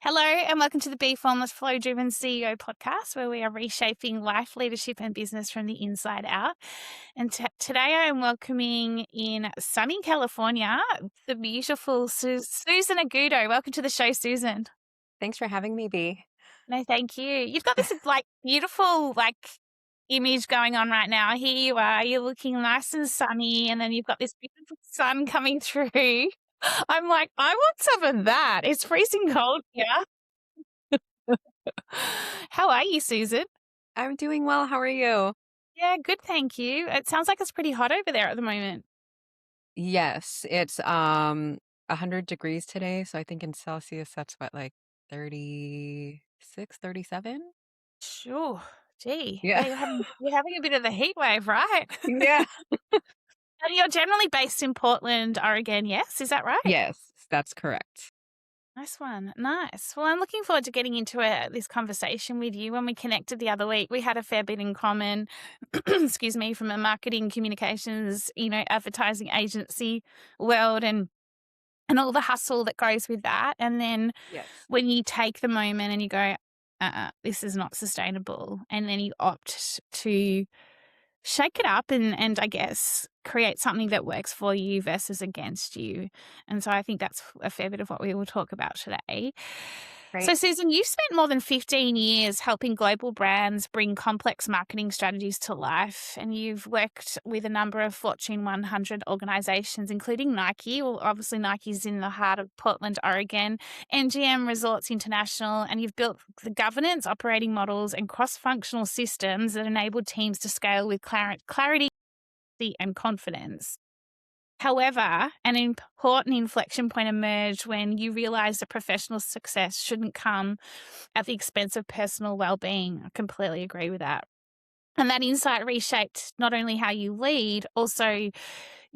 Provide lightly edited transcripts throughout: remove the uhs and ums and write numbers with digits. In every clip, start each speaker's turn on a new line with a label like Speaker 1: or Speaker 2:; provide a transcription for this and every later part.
Speaker 1: Hello, and welcome to the Be Formless Flow Driven CEO podcast, where we are reshaping life, leadership, and business from the inside out. And today I am welcoming in sunny California the beautiful Susan Agudo. Welcome to the show, Susan.
Speaker 2: Thanks for having me, B.
Speaker 1: No, thank you. You've got this beautiful image going on right now. Here you are, you're looking nice and sunny, and then you've got this beautiful sun coming through. I'm like, I want some of that. It's freezing cold here. How are you, Susan?
Speaker 2: I'm doing well. How are you?
Speaker 1: Yeah, good, thank you. It sounds like it's pretty hot over there at the moment.
Speaker 2: Yes, it's 100 degrees today, so I think in Celsius that's what, like 36, 37?
Speaker 1: Sure. Gee,
Speaker 2: Yeah.
Speaker 1: yeah, you're having a bit of a heat wave, right?
Speaker 2: Yeah.
Speaker 1: And you're generally based in Portland, Oregon, yes? Is that right?
Speaker 2: Yes, that's correct.
Speaker 1: Nice one. Nice. Well, I'm looking forward to getting into this conversation with you. When we connected the other week, we had a fair bit in common, excuse me, from a marketing communications, advertising agency world and all the hustle that goes with that. And then
Speaker 2: Yes.
Speaker 1: when you take the moment and you go, this is not sustainable, and then you opt to shake it up and I guess create something that works for you versus against you. And so I think that's a fair bit of what we will talk about today. So,
Speaker 2: Right.
Speaker 1: Susan, you've spent more than 15 years helping global brands bring complex marketing strategies to life, and you've worked with a number of Fortune 100 organizations, including Nike. Well, obviously, Nike's in the heart of Portland, Oregon, MGM Resorts International, and you've built the governance, operating models, and cross functional systems that enable teams to scale with clarity and confidence. However, an important inflection point emerged when you realized that professional success shouldn't come at the expense of personal well-being. I completely agree with that. And that insight reshaped not only how you lead, also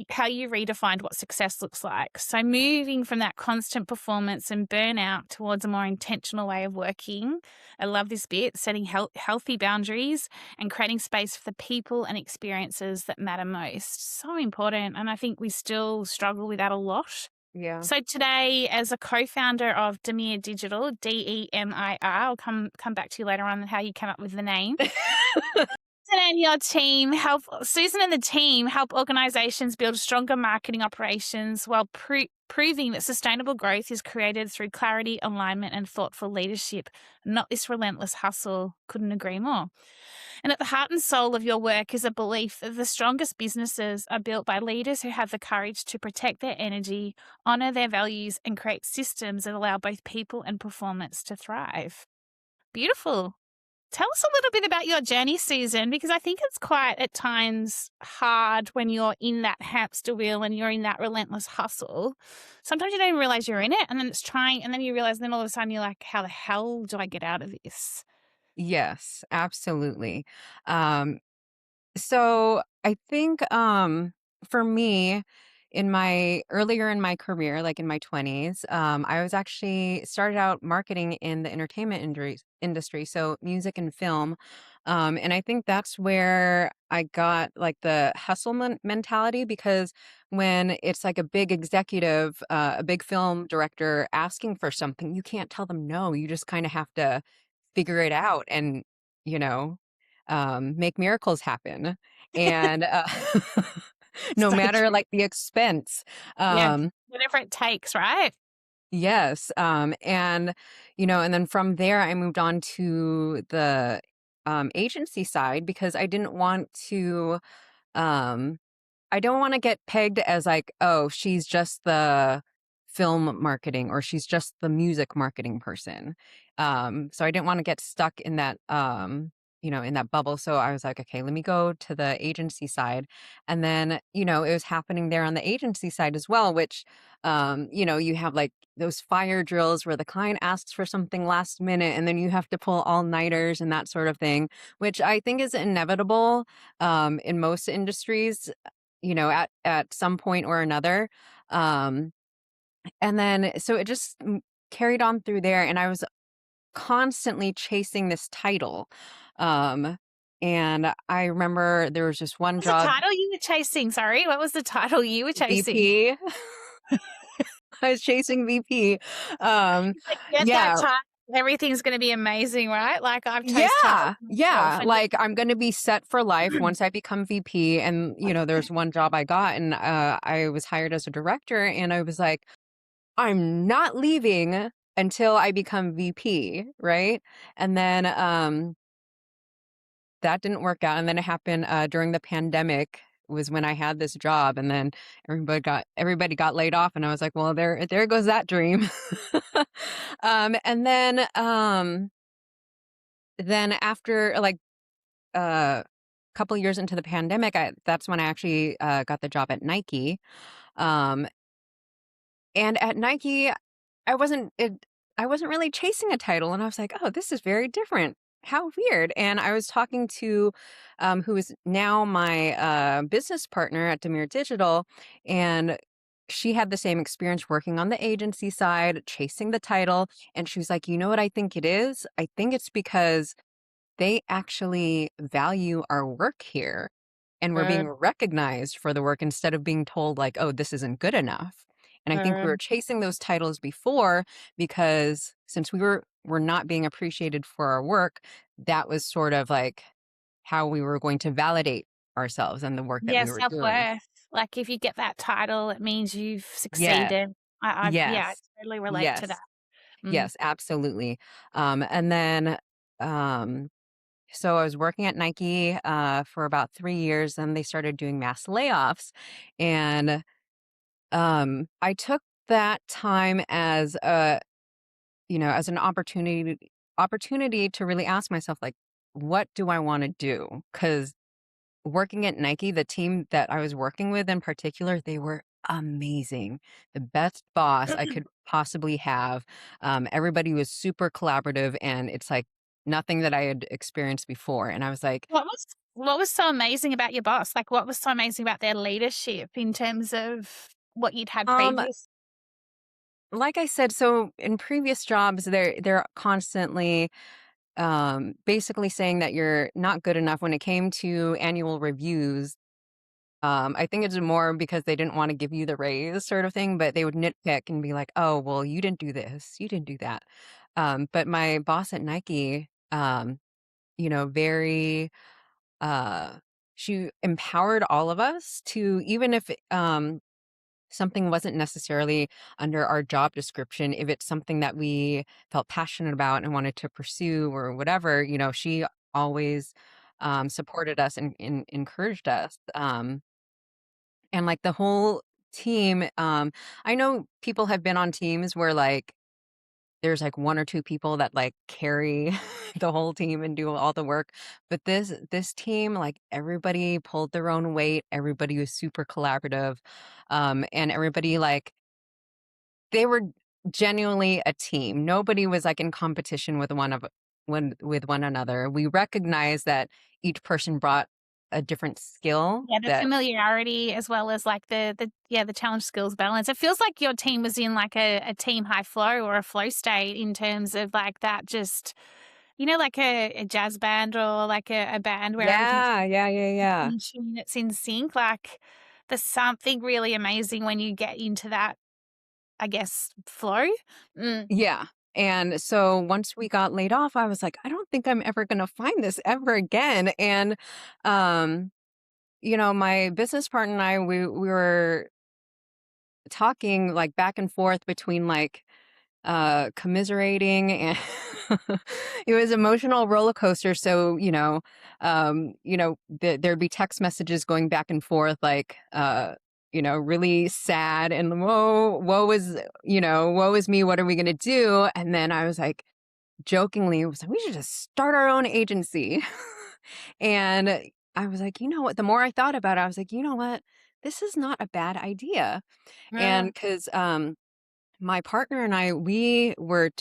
Speaker 1: how you redefined what success looks like. So moving from that constant performance and burnout towards a more intentional way of working. I love this bit, setting healthy boundaries and creating space for the people and experiences that matter most. So important. And I think we still struggle with that a lot.
Speaker 2: Yeah.
Speaker 1: So today, as a co-founder of Demir Digital, Demir, I'll come back to you later on how you came up with the name. Susan and the team help organizations build stronger marketing operations while proving that sustainable growth is created through clarity, alignment, and thoughtful leadership, not this relentless hustle. Couldn't agree more. And at the heart and soul of your work is a belief that the strongest businesses are built by leaders who have the courage to protect their energy, honor their values, and create systems that allow both people and performance to thrive. Beautiful. Tell us a little bit about your journey, Susan, because I think it's quite at times hard when you're in that hamster wheel and you're in that relentless hustle. Sometimes you don't even realize you're in it, and then and then you realize, and then all of a sudden you're like, how the hell do I get out of this?
Speaker 2: Yes, absolutely. Um, so I think for me, earlier in my career, like in my 20s, I was actually started out marketing in the entertainment industry, so music and film. And I think that's where I got like the hustle mentality, because when it's like a big executive, a big film director asking for something, you can't tell them no. You just kind of have to figure it out and, you know, make miracles happen. And no
Speaker 1: So
Speaker 2: matter
Speaker 1: true.
Speaker 2: like the expense.
Speaker 1: Yeah.
Speaker 2: Um,
Speaker 1: Whatever it takes, right?
Speaker 2: yes. And then from there, I moved on to the agency side, because um, I don't want to get pegged as like, oh, she's just the film marketing or she's just the music marketing person. So I didn't want to get stuck in in that bubble. So I was like, okay, let me go to the agency side. And then, it was happening there on the agency side as well, which, you have like those fire drills where the client asks for something last minute and then you have to pull all nighters and that sort of thing, which I think is inevitable in most industries, at some point or another. Um, and then so it just carried on through there, and I was constantly chasing this title. Um, and I remember there was just one
Speaker 1: What was the
Speaker 2: job,
Speaker 1: title you were chasing? Sorry, what was the title you were chasing?
Speaker 2: VP. I was chasing VP. Um,
Speaker 1: Like, get that
Speaker 2: yeah,
Speaker 1: time, everything's gonna be amazing, right? Like, I've chased titles
Speaker 2: yeah,
Speaker 1: myself
Speaker 2: yeah.
Speaker 1: and
Speaker 2: Like I'm gonna be set for life once I become VP. And there's one job I got, and I was hired as a director, and I was like, I'm not leaving until I become VP, right? And then that didn't work out, and then it happened during the pandemic was when I had this job, and then everybody got laid off, and I was like, well, there goes that dream. And then after like a couple years into the pandemic, that's when I actually got the job at Nike. Um, and at Nike, I wasn't it I wasn't really chasing a title, and I was like, "Oh, this is very different. How weird." And I was talking to who is now my business partner at Demir Digital, and she had the same experience working on the agency side, chasing the title, and she was like, "You know what I think it is? I think it's because they actually value our work here, and we're being
Speaker 1: Mm,
Speaker 2: recognized for the work instead of being told like, oh, this isn't good enough." And I think we were
Speaker 1: mm.
Speaker 2: chasing those titles before because since we were not being appreciated for our work, that was sort of like how we were going to validate ourselves and the work that
Speaker 1: Yeah,
Speaker 2: we were doing.
Speaker 1: self-worth. Like, if you get that title, it means you've
Speaker 2: Yeah.
Speaker 1: succeeded. Yeah, I
Speaker 2: Yes.
Speaker 1: totally relate to that.
Speaker 2: Yes.
Speaker 1: Mm.
Speaker 2: Yes, absolutely. And then um so I was working at Nike for about 3 years, and they started doing mass layoffs. And I took that time as as an opportunity to really ask myself, like, what do I want to do? Because working at Nike, the team that I was working with in particular, they were amazing. The best boss I could possibly have. Everybody was super collaborative, and it's like nothing that I had experienced before. And I was like,
Speaker 1: What was so amazing about your boss? Like, what was so amazing about their leadership in terms of what you'd had
Speaker 2: um,
Speaker 1: previous?
Speaker 2: like I said, so in previous jobs, they're constantly basically saying that you're not good enough when it came to annual reviews. I think it's more because they didn't want to give you the raise sort of thing, but they would nitpick and be like, "Oh, well, you didn't do this, you didn't do that." But my boss at Nike, very uh, she empowered all of us to, even if something wasn't necessarily under our job description, if it's something that we felt passionate about and wanted to pursue or whatever, she always supported us and encouraged us. And like the whole team, I know people have been on teams where like there's like one or two people that like carry the whole team and do all the work, but this team, like everybody pulled their own weight, everybody was super collaborative, and everybody like they were genuinely a team. Nobody was like in competition with one another. We recognized that each person brought a different skill
Speaker 1: Yeah, the
Speaker 2: that
Speaker 1: familiarity as well as, like, the challenge skills balance. It feels like your team was in, like, a team high flow or a flow state in terms of, like, that just like a jazz band or, like, a band where everything's
Speaker 2: yeah, yeah, yeah, yeah.
Speaker 1: in tune, it's in sync, like, there's something really amazing when you get into that, I guess, flow. Mm.
Speaker 2: Yeah. And so once we got laid off, I was like, I don't think I'm ever going to find this ever again. And, um, my business partner and I, we were talking like back and forth between like commiserating and it was emotional roller coaster. So there'd be text messages going back and forth like really sad and woe is me, what are we gonna do? And then I was like jokingly, I was like, we should just start our own agency. And I was like, you know what, the more I thought about it, I was like, you know what, this is not a bad idea.
Speaker 1: Mm.
Speaker 2: And because my partner and I, we were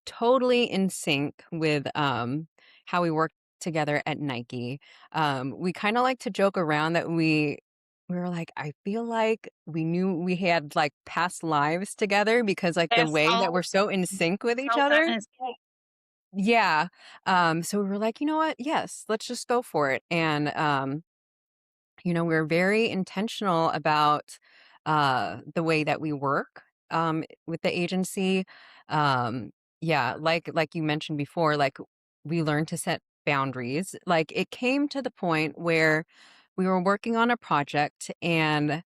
Speaker 2: totally in sync with how we worked together at Nike. We kind of like to joke around that we were like, I feel like we knew we had like past lives together because like the
Speaker 1: Their
Speaker 2: way that we're
Speaker 1: soul
Speaker 2: so in sync with each
Speaker 1: soul
Speaker 2: other.
Speaker 1: partners, yeah.
Speaker 2: Yeah. So we were like, you know what? Yes, let's just go for it. And we're very intentional about the way that we work. with the agency. Um, yeah, like you mentioned before, like we learned to set boundaries. Like it came to the point where we were working on a project and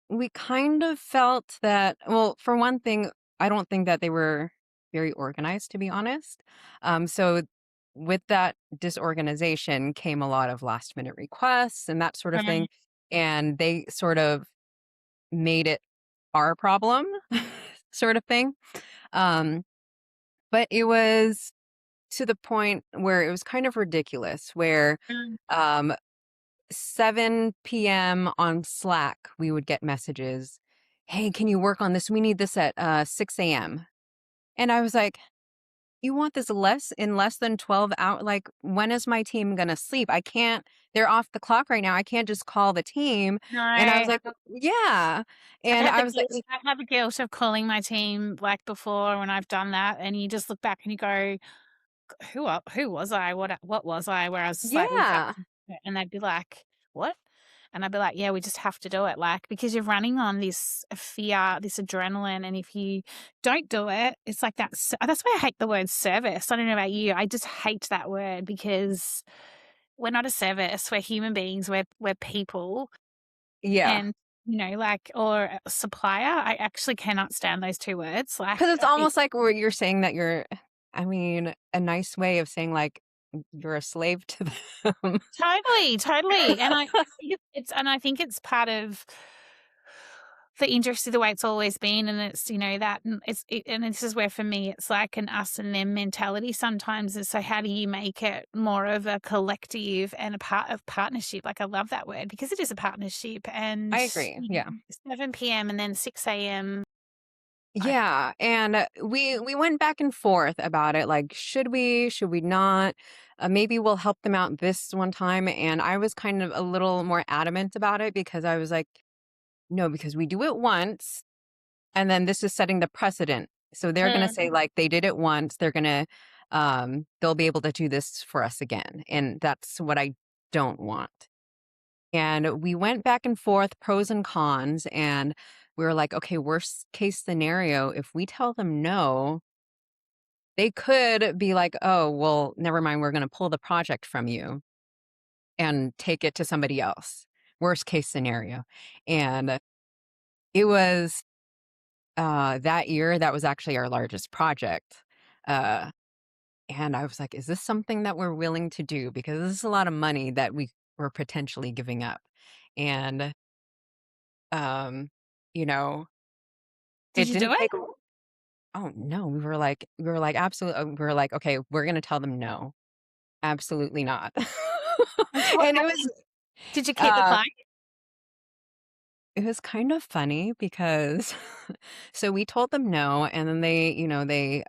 Speaker 2: we kind of felt that, well, for one thing, I don't think that they were very organized, to be honest. So with that disorganization came a lot of last minute requests and that sort of
Speaker 1: Mm.
Speaker 2: thing. And they sort of made it our problem, sort of thing. Um, but it was to the point where it was kind of ridiculous, where
Speaker 1: Mm.
Speaker 2: um, 7 p.m. on Slack, we would get messages, "Hey, can you work on this? We need this at 6 a.m." And I was like, "You want this less than 12 hours? Like, when is my team gonna sleep? I can't. They're off the clock right now. I can't just call the team." And I was
Speaker 1: No.
Speaker 2: like, "Yeah."
Speaker 1: I've
Speaker 2: And
Speaker 1: had the
Speaker 2: I was like,
Speaker 1: guilt I've had the guilt of calling my team, like, before when I've done that, and you just look back and you go, who was I? What was I?" Where I was just like, "We've got"
Speaker 2: "Yeah,
Speaker 1: and they'd be like, "What?" And I'd be like, "Yeah, we just have to do it," like, because you're running on this fear, this adrenaline, and if you don't do it, it's like that's why I hate the word service. I don't know about you, I just hate that word because we're not a service, we're human beings, we're people,
Speaker 2: yeah."
Speaker 1: and, like or a supplier, I actually cannot stand those 2 words, like,
Speaker 2: Because it's
Speaker 1: it
Speaker 2: almost like where you're saying that you're, I mean, a nice way of saying like you're a slave to them.
Speaker 1: totally, totally, and I think it's part of the industry the way it's always been, and it's, that and and this is where for me it's like an us and them mentality sometimes, and so how do you make it more of a collective and a part of partnership? Like, I love that word because it is a partnership
Speaker 2: I
Speaker 1: and,
Speaker 2: agree. Yeah.
Speaker 1: 7 p.m. and then 6 a.m. I
Speaker 2: Yeah, and we went back and forth about it. Like, should we not? Maybe we'll help them out this one time. And I was kind of a little more adamant about it because I was like, no, because we do it once, and then this is setting the precedent. So they're gonna
Speaker 1: Mm.
Speaker 2: say like they did it once. They'll be able to do this for us again, and that's what I don't want. And we went back and forth, pros and cons, and we were like, okay, worst case scenario, if we tell them no, they could be like, oh, well, never mind, we're going to pull the project from you and take it to somebody else. Worst case scenario. And it was that year, that was actually our largest project. Uh, and I was like, is this something that we're willing to do? Because this is a lot of money that we were potentially giving up. And, um, you know,
Speaker 1: Did
Speaker 2: it
Speaker 1: you do
Speaker 2: didn't
Speaker 1: it?
Speaker 2: take. Oh, no, we were like, absolutely, we were like, "Okay, we're gonna tell them no. Absolutely not."
Speaker 1: And so what
Speaker 2: And
Speaker 1: happened? Did you keep the
Speaker 2: uh,
Speaker 1: client?
Speaker 2: it was kind of funny because so we told them no, and then they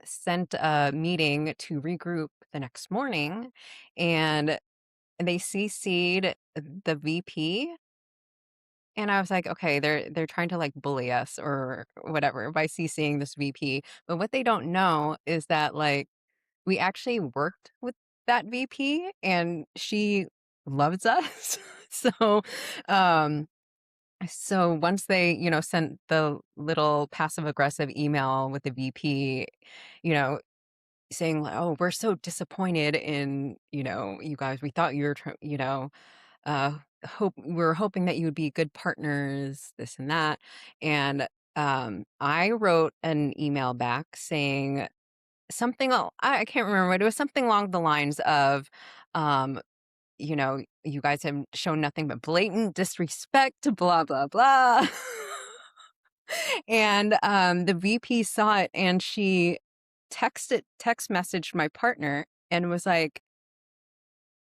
Speaker 2: sent a meeting to regroup the next morning, and they CC'd the VP, and I was like, "Okay, they're trying to, like, bully us or whatever by CCing this VP." But what they don't know is that, like, we actually worked with that VP and she loves us. So, um, so once they, sent the little passive aggressive email with the VP, you know, saying, like, "Oh, we're so disappointed in, you guys. We thought you were, uh, we're hoping that you would be good partners, this and that." And I wrote an email back saying, I can't remember, but it was something along the lines of, um, "You guys have shown nothing but blatant disrespect, blah, blah, blah." And, the VP saw it and she text messaged my partner and was like,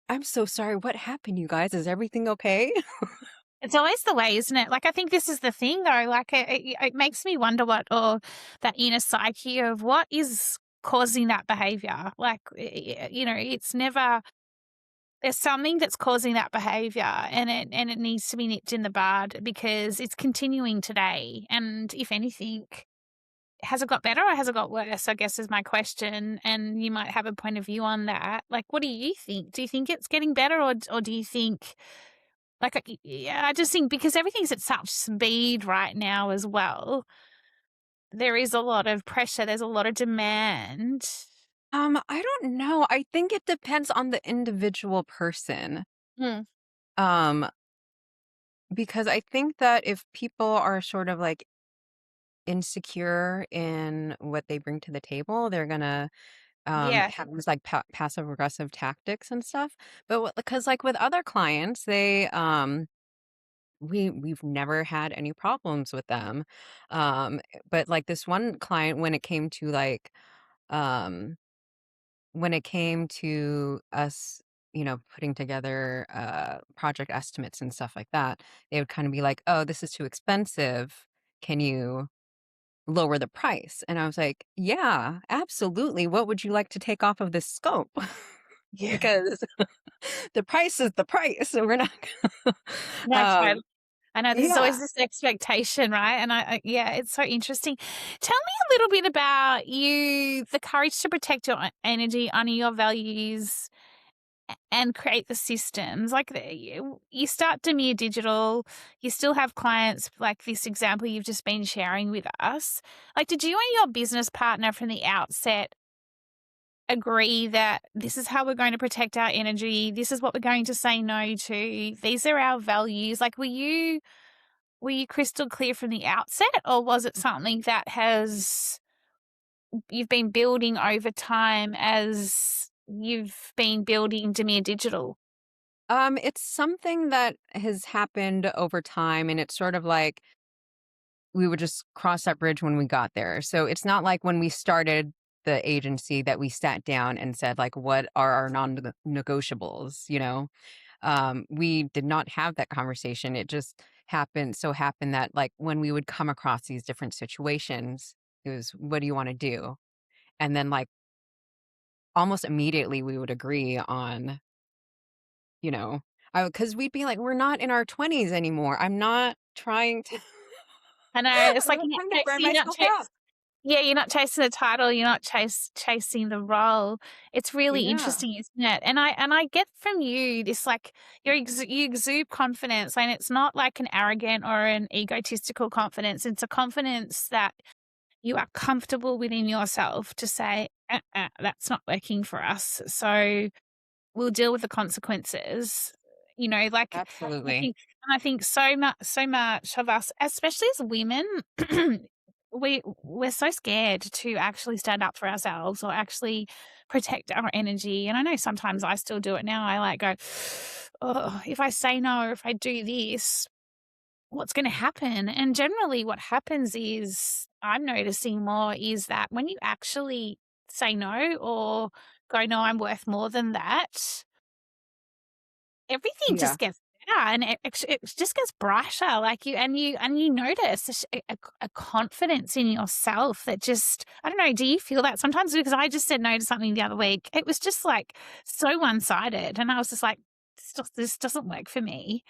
Speaker 2: "I'm so sorry. What happened, you guys? Is everything okay?"
Speaker 1: It's always the way, isn't it? Like, I think this is the thing though, like, it makes me wonder what or that inner psyche of what is causing that behavior. Like, it's never there's something that's causing that behavior and it needs to be nipped in the bud because it's continuing today. And if anything, has it got better or has it got worse? I guess is my question. And you might have a point of view on that. Like, what do you think? Do you think it's getting better or do you think like, yeah, I just think because everything's at such speed right now as well, there is a lot of pressure, there's a lot of demand?
Speaker 2: I don't know. I think it depends on the individual person.
Speaker 1: Mm,
Speaker 2: Um, because I think that if people are sort of like insecure in what they bring to the table, they're gonna
Speaker 1: yeah,
Speaker 2: have these like passive aggressive tactics and stuff. But because like with other clients, they we've never had any problems with them. But like this one client, um when it came to us, putting together project estimates and stuff like that, they would kind of be like, "Oh, this is too expensive. Can you lower the price?" And I was like, "Yeah, absolutely. What would you like to take off of this scope?"
Speaker 1: yeah.
Speaker 2: Because the price is the price. So we're not
Speaker 1: No,
Speaker 2: um
Speaker 1: I know there's
Speaker 2: yeah.
Speaker 1: always this expectation, right? And yeah, it's so interesting. Tell me a little bit about you, the courage to protect your energy, honor your values, and create the systems. Like you start Demir Digital, you still have clients like this example you've just been sharing with us. Like, did you and your business partner from the outset agree that this is how we're going to protect our energy? This is what we're going to say no to. These are our values. Like, were you crystal clear from the outset, or was it something that has you've been building over time as you've been building Demir Digital?
Speaker 2: It's something that has happened over time, and it's sort of like we would just cross that bridge when we got there. So it's not like when we started the agency that we sat down and said like, what are our non-negotiables, we did not have that conversation. It just happened that like when we would come across these different situations, it was, what do you want to do? And then like almost immediately we would agree on, you know, because we'd be like, we're not in our 20s anymore. I'm not trying to,
Speaker 1: I know,
Speaker 2: I
Speaker 1: it's
Speaker 2: don't
Speaker 1: like
Speaker 2: have time to burn myself out.
Speaker 1: you're not chasing the title, you're not chasing the role. It's really
Speaker 2: Yeah.
Speaker 1: interesting, isn't it? And I get from you this, like, you exude confidence, and it's not like an arrogant or an egotistical confidence. It's a confidence that you are comfortable within yourself to say, that's not working for us. So we'll deal with the consequences. Like, I
Speaker 2: Absolutely.
Speaker 1: think I think so much of us, especially as women, we're so scared to actually stand up for ourselves or actually protect our energy. And I know sometimes I still do it now. I like go, "Oh, if I say no or if I do this, what's gonna happen?" And generally what happens is, I'm noticing more, is that when you actually say no or go, "No, I'm worth more than that," everything
Speaker 2: Yeah.
Speaker 1: just gets better, and it just gets brighter, like, you notice a confidence in yourself that just, I don't know, do you feel that sometimes? Because I just said no to something the other week. It was just, like, so one-sided, and I was just like, "This doesn't work for me."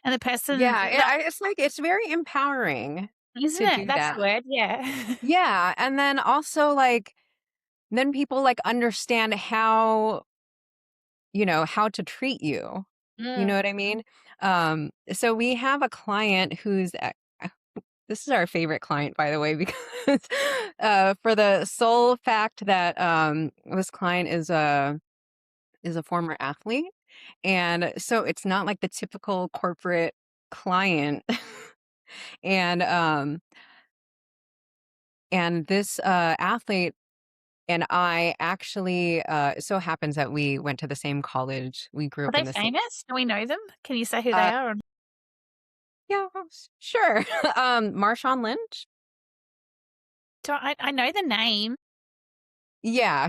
Speaker 1: And the person
Speaker 2: Yeah.
Speaker 1: that
Speaker 2: It's like, it's very empowering
Speaker 1: isn't
Speaker 2: to
Speaker 1: it?
Speaker 2: do
Speaker 1: That's the
Speaker 2: that.
Speaker 1: word, yeah.
Speaker 2: Yeah. And then also like, then people like understand how to treat you. You know
Speaker 1: Mm.
Speaker 2: what I mean? So we have a client this is our favorite client, by the way, because for the sole fact that this client is a former athlete, and so it's not like the typical corporate client. and and this athlete and I actually, it so happens that we went to the same college. We grew
Speaker 1: Are
Speaker 2: up in
Speaker 1: they
Speaker 2: the same.
Speaker 1: famous? Do we know them? Can you say who they
Speaker 2: Uh,
Speaker 1: are?
Speaker 2: yeah, sure. Marshawn Lynch.
Speaker 1: I know the name.
Speaker 2: Yeah,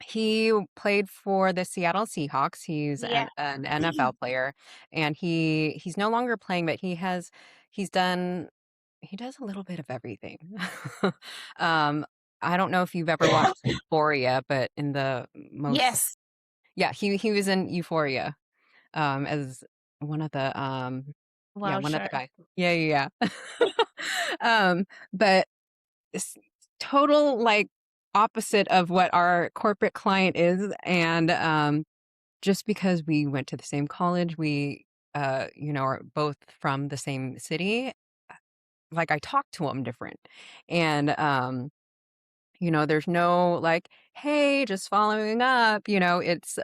Speaker 2: he played for the Seattle Seahawks. He's
Speaker 1: Yeah.
Speaker 2: an NFL player, and he's no longer playing, but he's done he does a little bit of everything. um, I don't know if you've ever watched Euphoria, but in the most
Speaker 1: Yes.
Speaker 2: yeah, he was in Euphoria as one of the yeah,
Speaker 1: Well,
Speaker 2: one of
Speaker 1: sure.
Speaker 2: the guys. Yeah, yeah, yeah. But it's total like opposite of what our corporate client is. And just because we went to the same college, we are both from the same city. like I talk to him different. And there's no like, hey, just following up, it's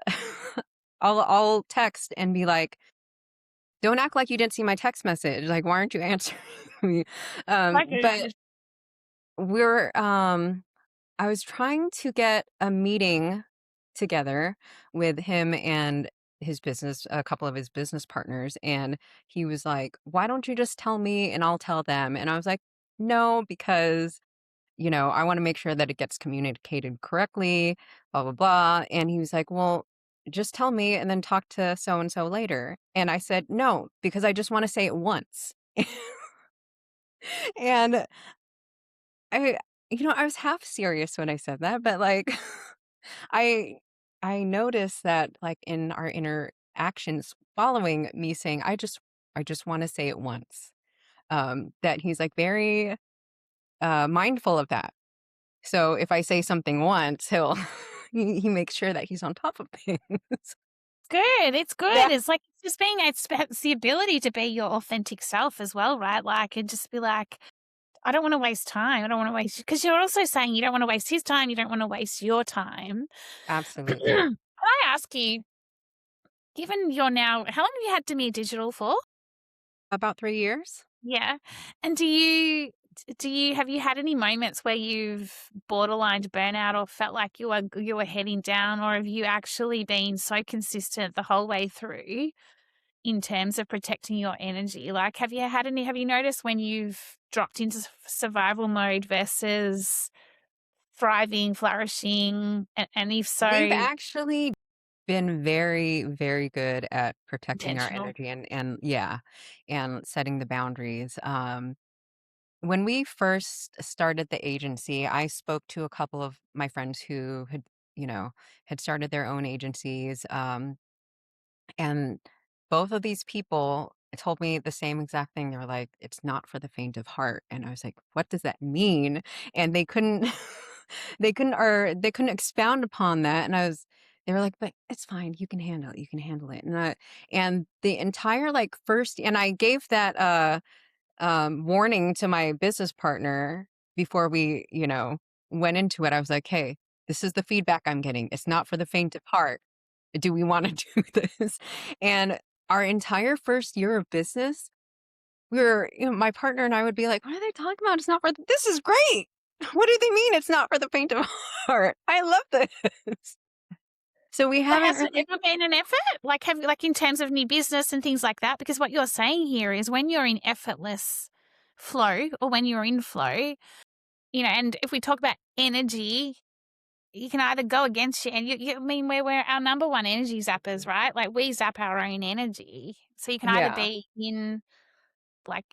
Speaker 2: I'll text and be like, don't act like you didn't see my text message. Like, why aren't you answering me?
Speaker 1: Like,
Speaker 2: But we're I was trying to get a meeting together with him and a couple of his business partners. And he was like, why don't you just tell me and I'll tell them? And I was like, no, because, I want to make sure that it gets communicated correctly, blah, blah, blah. And he was like, well, just tell me and then talk to so and so later. And I said, no, because I just want to say it once. And I, I was half serious when I said that, but like, I I noticed that like in our interactions following me saying, I just want to say it once. That he's like very mindful of that. So if I say something once, he'll he makes sure that he's on top of things.
Speaker 1: good. It's
Speaker 2: Yeah,
Speaker 1: good. It's like it's just being it's the ability to be your authentic self as well, right? Like and just be like, I don't want to waste time. I don't want to waste because you're also saying you don't want to waste his time. You don't want to waste your time.
Speaker 2: absolutely.
Speaker 1: Can I ask you, given you're now, how long have you had Demir Digital for?
Speaker 2: About 3 years.
Speaker 1: Yeah. And do you have you had any moments where you've borderline burnout or felt like you were heading down, or have you actually been so consistent the whole way through in terms of protecting your energy? Like have you noticed when you've dropped into survival mode versus thriving, flourishing, and if
Speaker 2: We've
Speaker 1: so,
Speaker 2: actually been very, very good at protecting our
Speaker 1: intentional?
Speaker 2: energy and yeah, and setting the boundaries. When we first started the agency, I spoke to a couple of my friends who you know, had started their own agencies. And both of these people told me the same exact thing. They were like, it's not for the faint of heart. And I was like, what does that mean? And they couldn't, they couldn't expound upon that. And they were like, but it's fine. You can handle it. You can handle it. And the entire like first, and I gave that, warning to my business partner before we, went into it. I was like, hey, this is the feedback I'm getting. It's not for the faint of heart. Do we want to do this? And our entire first year of business, my partner and I would be like, what are they talking about? It's not for, this is great. What do they mean? It's not for the faint of heart. I love this. So we
Speaker 1: But
Speaker 2: haven't
Speaker 1: has it
Speaker 2: really,
Speaker 1: ever been an effort? Like, like in terms of new business and things like that? Because what you're saying here is when you're in effortless flow or when you're in flow, and if we talk about energy, you can either go against you and I mean, we're our number one energy zappers, right? Like we zap our own energy. So you can either
Speaker 2: yeah.
Speaker 1: be in like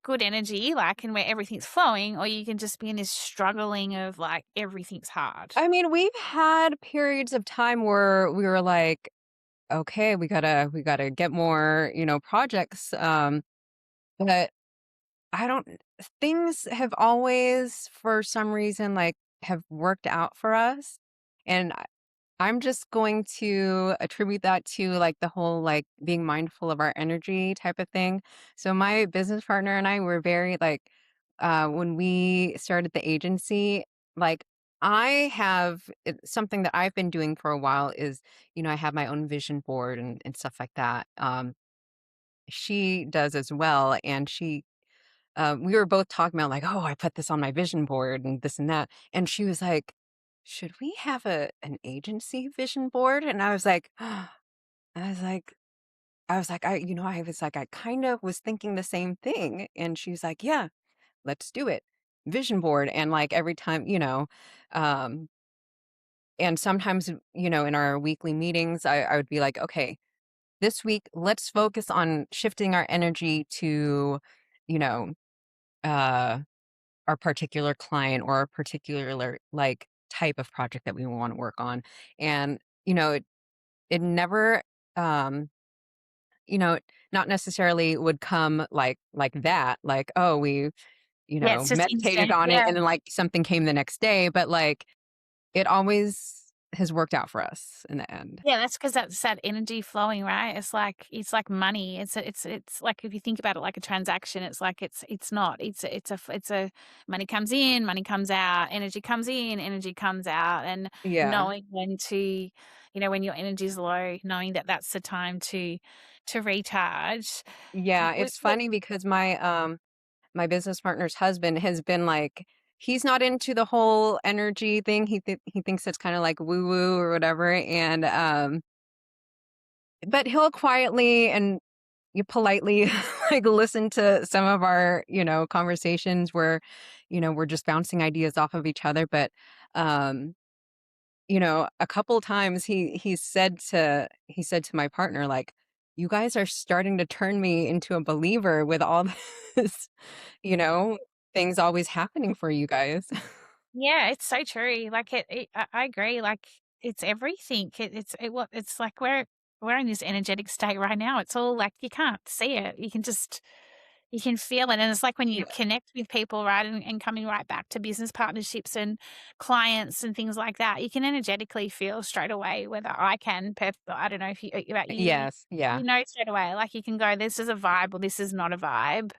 Speaker 1: good energy, like, and where everything's flowing, or you can just be in this struggling of like everything's hard.
Speaker 2: I mean, we've had periods of time where we were like, okay, we gotta get more, projects. But I don't things have always, for some reason, like, have worked out for us, and I'm just going to attribute that to, like, the whole, like, being mindful of our energy type of thing. So my business partner and I were very, like, when we started the agency, like, something that I've been doing for a while is, I have my own vision board and stuff like that. She does as well, and we were both talking about like, "Oh, I put this on my vision board and this and that." And she was like, "Should we have an agency vision board?" And I was like I was like, I kind of was thinking the same thing. And she was like, "Yeah, let's do it. Vision board." And like every time, um and sometimes, in our weekly meetings, I would be like, "Okay, this week let's focus on shifting our energy to, you know, uh our particular client or a particular like type of project that we want to work on." And it never um you know not necessarily would come like that, like, oh, we
Speaker 1: Yeah, it's just
Speaker 2: meditated
Speaker 1: instant.
Speaker 2: on it
Speaker 1: Yeah.
Speaker 2: and then like something came the next day, but like it always has worked out for us in the end.
Speaker 1: Yeah, that's because that's that energy flowing, right? It's like money. It's like if you think about it like a transaction, it's like it's not. It's a money comes in, money comes out, energy comes in, energy comes out, and
Speaker 2: Yeah.
Speaker 1: knowing when to, when your energy's low, knowing that that's the time to recharge.
Speaker 2: Yeah,
Speaker 1: W
Speaker 2: it's funny because my business partner's husband has been like he's not into the whole energy thing. He thinks it's kind of like woo woo or whatever, and but he'll quietly and you politely like listen to some of our, conversations where, we're just bouncing ideas off of each other. But um, a couple times he said to my partner, like, you guys are starting to turn me into a believer with all this, you know, things always happening for you guys.
Speaker 1: Yeah, it's so true. Like I agree. Like it's everything. It's like we're in this energetic state right now. It's all like you can't see it. You can feel it. And it's like when you
Speaker 2: Yeah.
Speaker 1: connect with people, right, and coming right back to business partnerships and clients and things like that, you can energetically feel straight away whether I can. I don't know if you about you.
Speaker 2: Yes. Yeah.
Speaker 1: You know straight away. Like you can go, this is a vibe or this is not a vibe.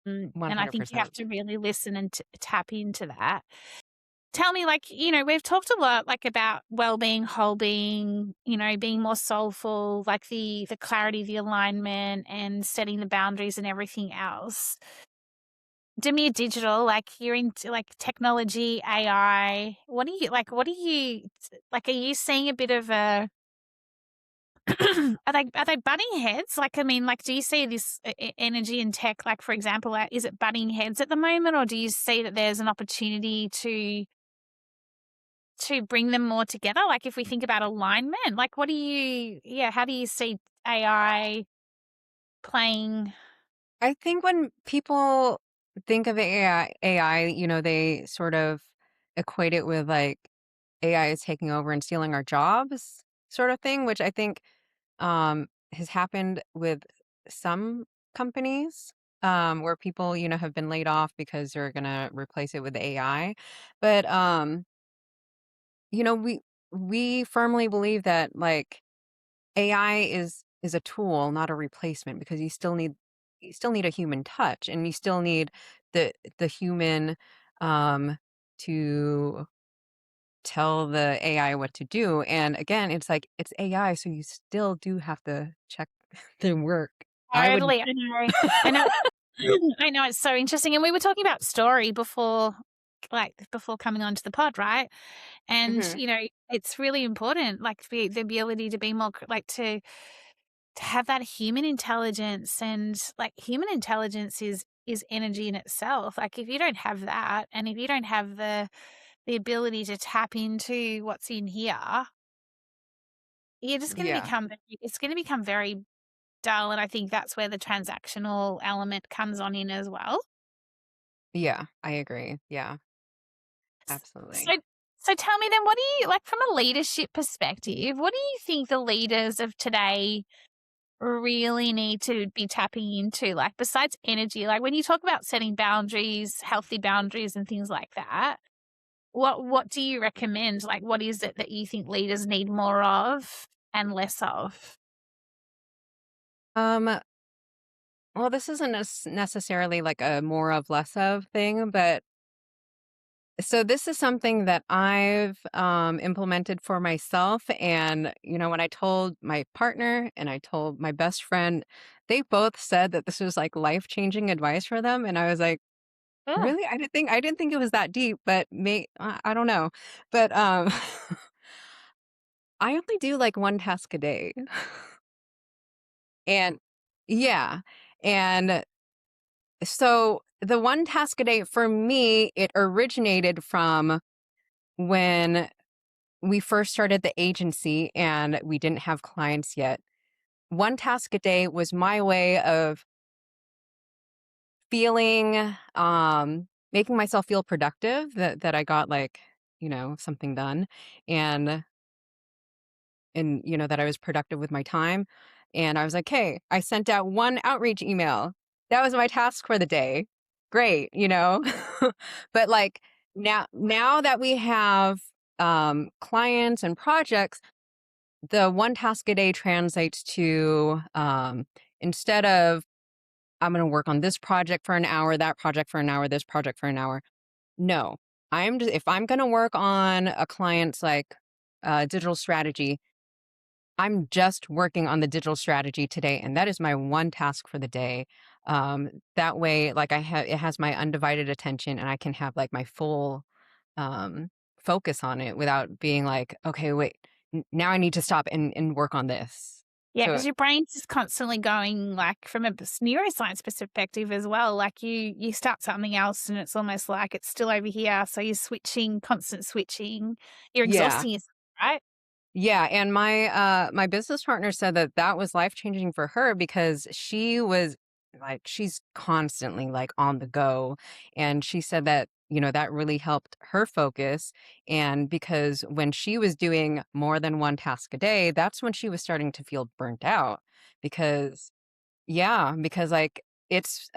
Speaker 1: And I think you have
Speaker 2: 100%.
Speaker 1: to really listen and tap into that. Tell me, like, we've talked a lot, like, about well-being, whole being, being more soulful, like the clarity, the alignment, and setting the boundaries and everything else. Demir Digital, like, you're into, like, technology, AI. Are you seeing a bit of a are they butting heads? Like, I mean, like, do you see this energy in tech, like, for example, is it butting heads at the moment, or do you see that there's an opportunity to bring them more together? Like, if we think about alignment, like, how do you see AI playing?
Speaker 2: I think when people think of AI, they sort of equate it with like AI is taking over and stealing our jobs sort of thing, which I think has happened with some companies where people, have been laid off because they're going to replace it with AI. But, you know, we, we firmly believe that like AI is a tool, not a replacement, because you still need a human touch, and you still need the human to tell the AI what to do. And again, it's like it's AI, so you still do have to check their work. I would
Speaker 1: Totally, I know. I know. I know, it's so interesting, and we were talking about story before, like, before coming onto the pod, right? And,
Speaker 2: Mhm.
Speaker 1: it's really important, like, the ability to be more like, to have that human intelligence, and, like, human intelligence is energy in itself. Like, if you don't have that, and if you don't have the ability to tap into what's in here, you're just gonna
Speaker 2: Yeah.
Speaker 1: become it's gonna become very dull, and I think that's where the transactional element comes on in as well.
Speaker 2: Yeah, I agree. Yeah,
Speaker 1: S
Speaker 2: absolutely.
Speaker 1: so so tell me then, what do you like, from a leadership perspective, what do you think the leaders of today really need to be tapping into? Like, besides energy, like, when you talk about setting boundaries, healthy boundaries and things like that, what do you recommend? Like, what is it that you think leaders need more of and less of?
Speaker 2: Um, well, this isn't necessarily like a more of less of thing, but so this is something that I've implemented for myself. And, when I told my partner and I told my best friend, they both said that this was like life-changing advice for them. And I was like,
Speaker 1: Oh,
Speaker 2: really? I didn't think it was that deep, but I don't know. But I only do like one task a day. And yeah. And so the one task a day for me, it originated from when we first started the agency and we didn't have clients yet. One task a day was my way of feeling, making myself feel productive that I got like, something done. And that I was productive with my time. And I was like, hey, I sent out one outreach email. That was my task for the day. Great. But like now that we have clients and projects, the one task a day translates to instead of I'm going to work on this project for an hour, that project for an hour, this project for an hour. No, I'm just, if I'm going to work on a client's like digital strategy, I'm just working on the digital strategy today, and that is my one task for the day. That way, like I have, it has my undivided attention, and I can have like my full um, focus on it without being like, okay, wait, now I need to stop and work on this.
Speaker 1: Yeah,
Speaker 2: So
Speaker 1: because your brain's just constantly going, like, from a neuroscience perspective as well. Like, you start something else, and it's almost like it's still over here. So you're switching, constant switching. You're
Speaker 2: yeah,
Speaker 1: exhausting yourself, right?
Speaker 2: yeah, and my business partner said that that was life-changing for her because she was like she's constantly like on the go, and she said that, that really helped her focus, and because when she was doing more than one task a day, that's when she was starting to feel burnt out because yeah, because like it's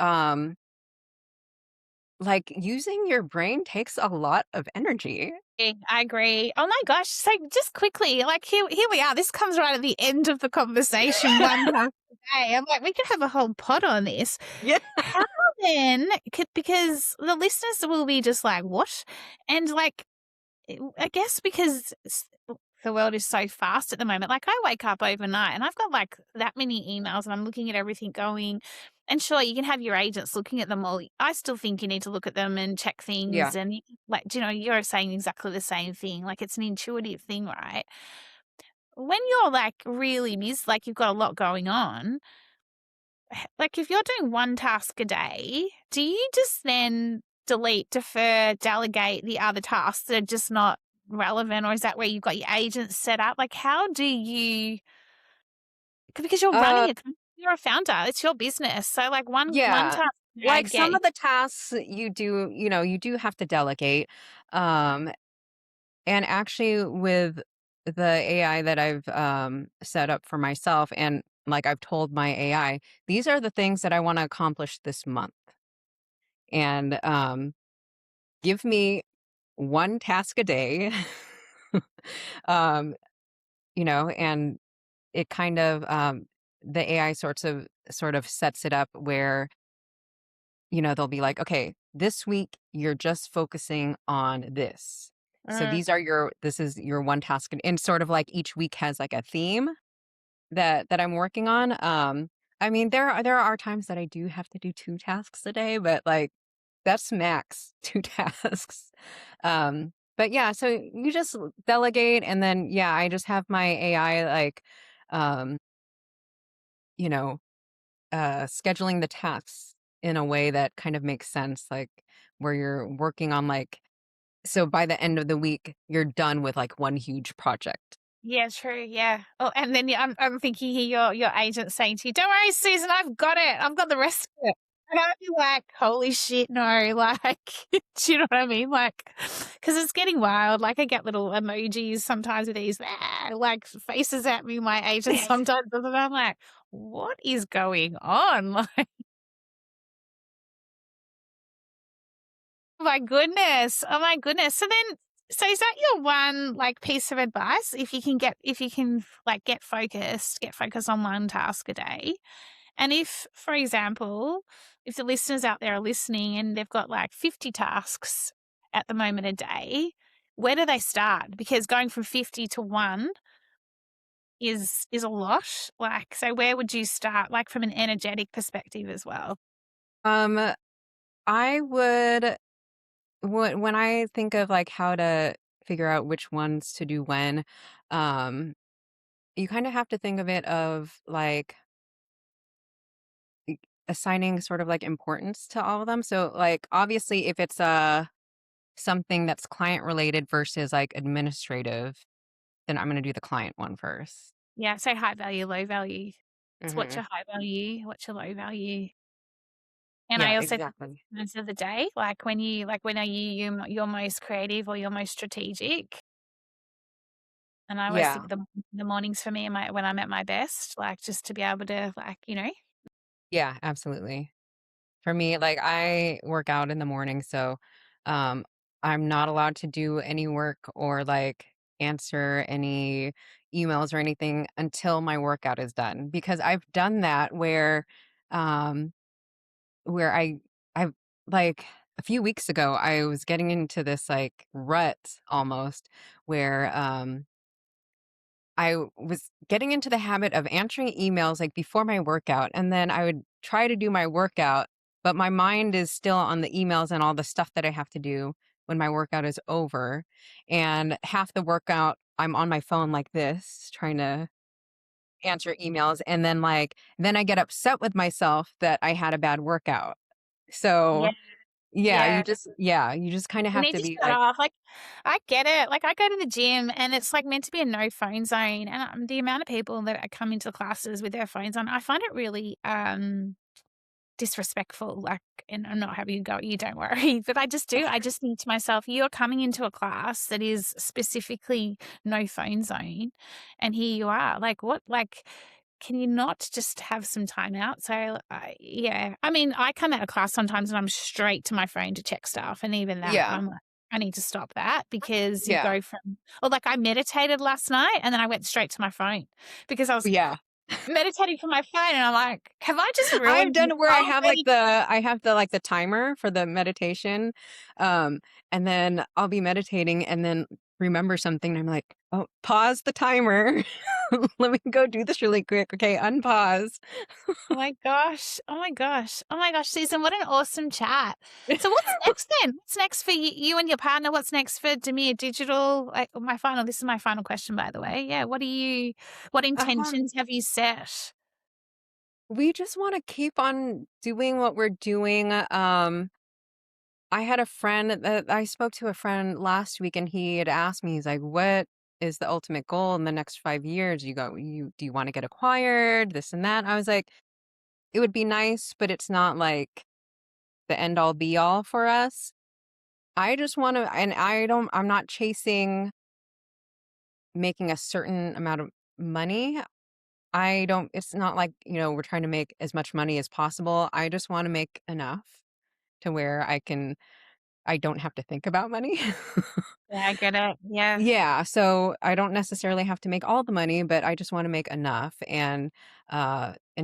Speaker 2: like using your brain takes a lot of energy.
Speaker 1: Yeah, I agree. Oh my gosh! So just quickly, like here we are. This comes right at the end of the conversation. One half a day. I'm like, we could have a whole pod on this.
Speaker 2: Yeah.
Speaker 1: How then? Because the listeners will be just like, what? And like, I guess because the world is so fast at the moment. Like I wake up overnight and I've got like that many emails and I'm looking at everything going. And sure, you can have your agents looking at them all. I still think you need to look at them and check
Speaker 2: Yeah.
Speaker 1: things. And like, you're saying exactly the same thing. Like it's an intuitive thing, right? When you're like really busy, like you've got a lot going on, like if you're doing one task a day, do you just then delete, defer, delegate the other tasks that are just not relevant? Or is that where you've got your agents set up? Like how do you, because you're
Speaker 2: Uh
Speaker 1: running it, you're a founder, it's your business. So like one
Speaker 2: Yeah.
Speaker 1: task I
Speaker 2: Like some
Speaker 1: get,
Speaker 2: of the tasks you do, you do have to delegate. Um, and actually with the AI that I've set up for myself and like I've told my AI, these are the things that I want to accomplish this month. And give me one task a day. um, and it kind of the AI sort of sets it up where they'll be like, okay, this week you're just focusing on this. So
Speaker 1: mm,
Speaker 2: this is your one task. And sort of like each week has like a theme that I'm working on. I mean, there are times that I do have to do two tasks a day, but like that's max two tasks. But yeah, so you just delegate and then yeah, I just have my AI like um, you know, scheduling the tasks in a way that kind of makes sense, like where you're working on like, so by the end of the week, you're done with like one huge project.
Speaker 1: yeah, true, yeah. Oh, and then I'm thinking here your agent saying to you, "Don't worry, Susan, I've got it. I've got the rest of it." And I'd be like, "Holy shit, no!" Like, do you know what I mean? Like, because it's getting wild. Like, I get little emojis sometimes with these like faces at me. My agent sometimes does it. I'm like, "What is going on?" Like, oh my goodness. Oh my goodness. So is that your one like piece of advice? If you can like get focused on one task a day. And if, for example, if the listeners out there are listening and they've got like 50 tasks at the moment a day, where do they start? Because going from 50 to one is a lot. Like, so where would you start, like from an energetic perspective as well?
Speaker 2: Um, I would when I think of like how to figure out which ones to do when, um, you kind of have to think of it of like assigning sort of like importance to all of them. So like obviously if it's something that's client related versus like administrative, then I'm going to do the client one first.
Speaker 1: Yeah, so high value, low value. It's what's
Speaker 2: Hmm.
Speaker 1: your high value, what's your low value. And
Speaker 2: Yeah,
Speaker 1: I also think
Speaker 2: exactly.
Speaker 1: times of the day, like when are you're most creative or you're most strategic? And I always
Speaker 2: Yeah.
Speaker 1: think the mornings for me are when I'm at my best, like just to be able to
Speaker 2: Yeah, absolutely. For me, like I work out in the morning, so um I'm not allowed to do any work or like answer any emails or anything until my workout is done because I've done that um where I like a few weeks ago I was getting into this like rut almost where I was getting into the habit of answering emails like before my workout, and then I would try to do my workout, but my mind is still on the emails and all the stuff that I have to do when my workout is over. And half the workout, I'm on my phone like this, trying to answer emails. And then, then I get upset with myself that I had a bad workout. So,
Speaker 1: Yeah. Yeah.
Speaker 2: yeah, you just kind of
Speaker 1: You
Speaker 2: have
Speaker 1: need
Speaker 2: to
Speaker 1: to
Speaker 2: be
Speaker 1: shut
Speaker 2: like,
Speaker 1: off. Like, I get it. Like, I go to the gym and it's like meant to be a no phone zone. And the amount of people that I come into classes with their phones on, I find it really disrespectful. Like, and I'm not having you go, you don't worry. But I just do. I just think to myself, you're coming into a class that is specifically no phone zone. And here you are. Like, what? Like, can you not just have some time out? So, yeah. I mean, I come out of class sometimes and I'm straight to my phone to check stuff. And even that,
Speaker 2: yeah,
Speaker 1: I'm like, I need to stop that because you
Speaker 2: yeah,
Speaker 1: go from, or like I meditated last night and then I went straight to my phone because I was
Speaker 2: yeah.
Speaker 1: meditating from my phone and I'm like, have I just
Speaker 2: I've
Speaker 1: ruined
Speaker 2: done
Speaker 1: this
Speaker 2: it where
Speaker 1: whole thing?
Speaker 2: I have the timer for the meditation, um, and then I'll be meditating and then remember something and I'm like, "Oh, pause the timer. Let me go do this really quick. Okay, unpause."
Speaker 1: Oh my gosh. Oh my gosh. Oh my gosh, Susan, what an awesome chat. So what's next then? What's next for you and your partner? What's next for Demir Digital? This is my final question, by the way. Yeah. What
Speaker 2: Um,
Speaker 1: intentions have you set?
Speaker 2: we just wanna keep on doing what we're doing. I spoke to a friend last week and he had asked me, he's like, "What is the ultimate goal in the next 5 years?" Do you wanna get acquired? This and that. I was like, "It would be nice, but it's not like the end all be all for us." I just wanna and I'm not chasing making a certain amount of money. I don't it's not like, we're trying to make as much money as possible. I just wanna make enough to where I don't have to think about money.
Speaker 1: Yeah, I get it. Yeah.
Speaker 2: Yeah, so I don't necessarily have to make all the money, but I just wanna make enough and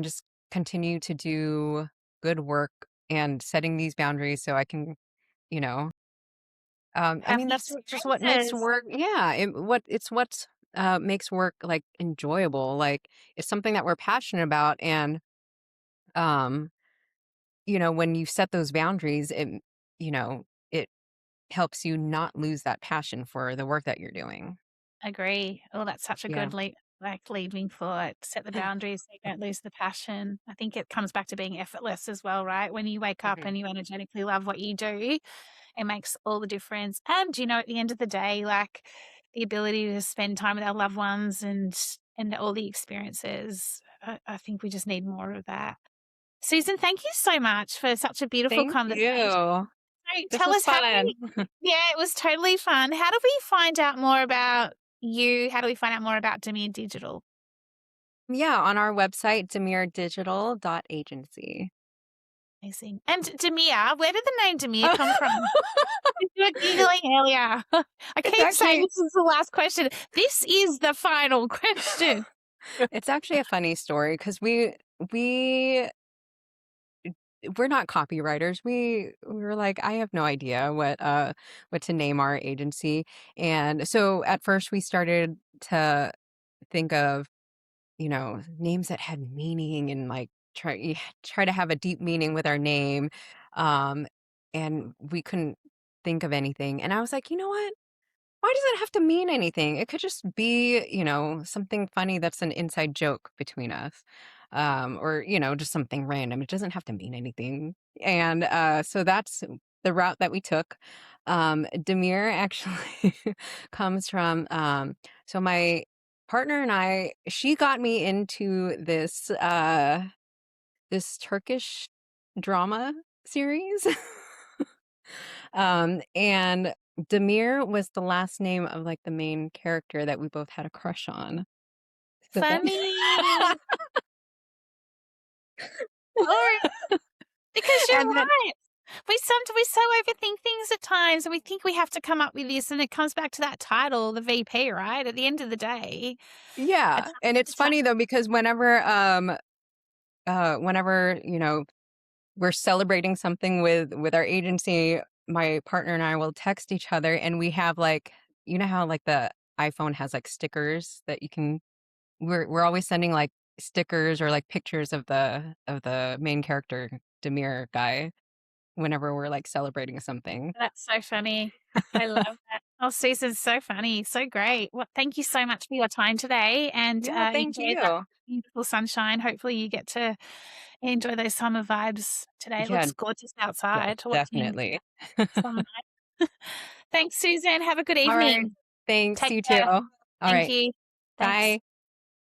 Speaker 2: just continue to do good work and setting these boundaries so I can, you know, I
Speaker 1: Have
Speaker 2: mean,
Speaker 1: these
Speaker 2: that's just what makes
Speaker 1: spaces.
Speaker 2: work what makes work, like, enjoyable, like, it's something that we're passionate about, and, um, when you set those boundaries, it helps you not lose that passion for the work that you're doing.
Speaker 1: Agree. Oh, that's such a
Speaker 2: Yeah.
Speaker 1: good leading thought. Set the boundaries so you don't lose the passion. I think it comes back to being effortless as well, right? When you wake up
Speaker 2: Mhm.
Speaker 1: and you energetically love what you do, it makes all the difference. And at the end of the day, like the ability to spend time with our loved ones and all the experiences, I think we just need more of that. Susan, thank you so much for such a beautiful
Speaker 2: Thank
Speaker 1: conversation.
Speaker 2: you.
Speaker 1: So
Speaker 2: This
Speaker 1: tell
Speaker 2: was
Speaker 1: us how do
Speaker 2: fun.
Speaker 1: we Yeah, it was totally fun. How do we find out more about you? How do we find out more about Demir Digital?
Speaker 2: Yeah, on our website, demirdigital.agency.
Speaker 1: Amazing. And Demir, where did the name Demir come from? You were giggling earlier. I
Speaker 2: It's
Speaker 1: keep saying
Speaker 2: actually
Speaker 1: this is the last question. This is the final question.
Speaker 2: it's actually a funny story because we we're not copywriters. We were like, I have no idea what to name our agency. And so at first we started to think of, names that had meaning and like try to have a deep meaning with our name. Um and we couldn't think of anything. And I was like, you know what? Why does it have to mean anything? It could just be, something funny that's an inside joke between us. Or, just something random. It doesn't have to mean anything. And so that's the route that we took. Demir actually comes from so my partner and she got me into this Turkish drama series. And Demir was the last name of, like, the main character that we both had a crush on. So that
Speaker 1: Funny. Oh, because you're
Speaker 2: and then
Speaker 1: right. We so overthink things at times, and we think we have to come up with this, and it comes back to that title, the VP, right? At the end of the day,
Speaker 2: Yeah,
Speaker 1: it's
Speaker 2: and it's
Speaker 1: it's hard.
Speaker 2: funny though because whenever, you know, we're celebrating something with our agency, my partner and I will text each other and we have like, you know how like the iPhone has like stickers that you can, we're always sending like stickers or like pictures of the main character Demir guy whenever we're like celebrating something.
Speaker 1: That's so funny. I love that. Oh, Susan, so funny, so great. Well, thank you so much for your time today, and
Speaker 2: Yeah, thank
Speaker 1: enjoy that
Speaker 2: you.
Speaker 1: beautiful sunshine. Hopefully, you get to enjoy those summer vibes today. It
Speaker 2: Yeah,
Speaker 1: looks gorgeous
Speaker 2: yeah,
Speaker 1: outside watching
Speaker 2: definitely.
Speaker 1: sunlight. Thanks, Susan. Have a good
Speaker 2: All right.
Speaker 1: evening.
Speaker 2: Thanks,
Speaker 1: Take
Speaker 2: you too.
Speaker 1: care.
Speaker 2: All
Speaker 1: Thank
Speaker 2: right.
Speaker 1: you.
Speaker 2: Bye.
Speaker 1: Thanks.